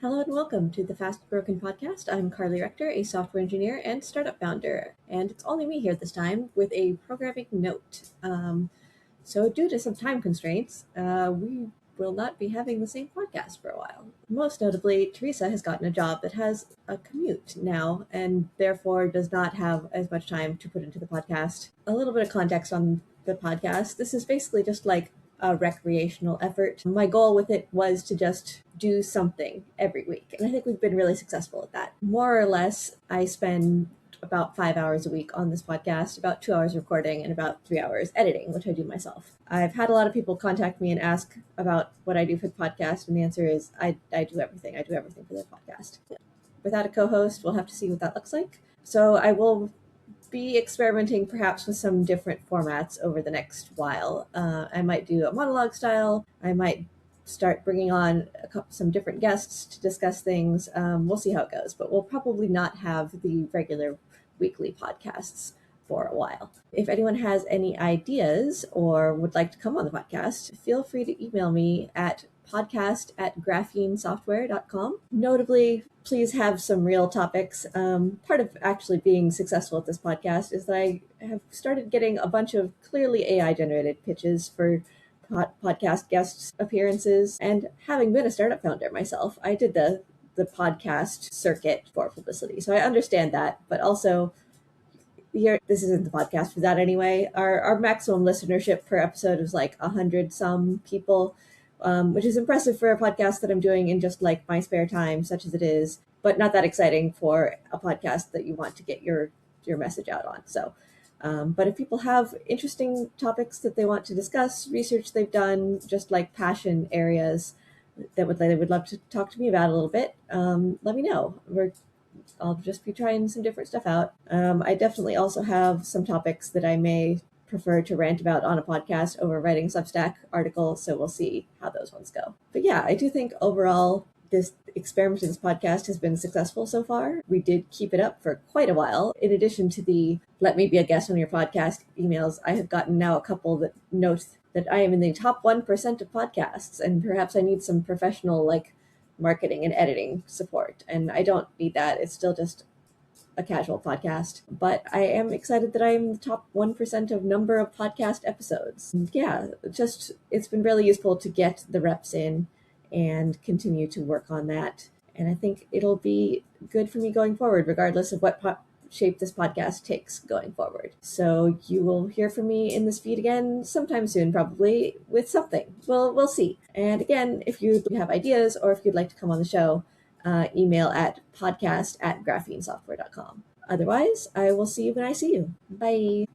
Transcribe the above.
Hello and welcome to the Fast Broken podcast. I'm Carly Rector, a software engineer and startup founder, and it's only me here this time with a programming note. So, due to some time constraints, we will not be having the same podcast for a while. Most notably, Teresa has gotten a job that has a commute now and therefore does not have as much time to put into the podcast. A little bit of context on the podcast. This is basically just like a recreational effort. My goal with it was to just do something every week, and I think we've been really successful at that. More or less, I spend about 5 hours a week on this podcast, about 2 hours recording and about 3 hours editing, which I do myself. I've had a lot of people contact me and ask about what I do for the podcast, and the answer is I do everything. I do everything for the podcast. Without a co-host, we'll have to see what that looks like. So I will be experimenting perhaps with some different formats over the next while. I might do a monologue style. I might start bringing on some different guests to discuss things. We'll see how it goes, but we'll probably not have the regular weekly podcasts for a while. If anyone has any ideas or would like to come on the podcast, feel free to email me at podcast@graphenesoftware.com. Notably, please have some real topics. Part of actually being successful at this podcast is that I have started getting a bunch of clearly AI-generated pitches for podcast guest appearances. And having been a startup founder myself, I did the podcast circuit for publicity. So I understand that, but also here, this isn't the podcast for that anyway. Our maximum listenership per episode is like 100 some people, which is impressive for a podcast that I'm doing in just like my spare time, such as it is, but not that exciting for a podcast that you want to get your message out on. So, but if people have interesting topics that they want to discuss, research they've done, just like passion areas that they would love to talk to me about a little bit, let me know. I'll just be trying some different stuff out. I definitely also have some topics that I may prefer to rant about on a podcast over writing Substack articles, so we'll see how those ones go. But yeah, I do think overall this experiment in this podcast has been successful so far. We did keep it up for quite a while. In addition to the "let me be a guest on your podcast" emails, I have gotten now a couple that note that I am in the top 1% of podcasts, and perhaps I need some professional marketing and editing support. And I don't need that. It's still just a casual podcast. But I am excited that I am the top 1% of number of podcast episodes. And yeah, just it's been really useful to get the reps in and continue to work on that. And I think it'll be good for me going forward, regardless of what shape this podcast takes going forward. So you will hear from me in this feed again sometime soon, probably with something. We'll see. And again, if you have ideas or if you'd like to come on the show, email at podcast@graphenesoftware.com. Otherwise, I will see you when I see you. Bye.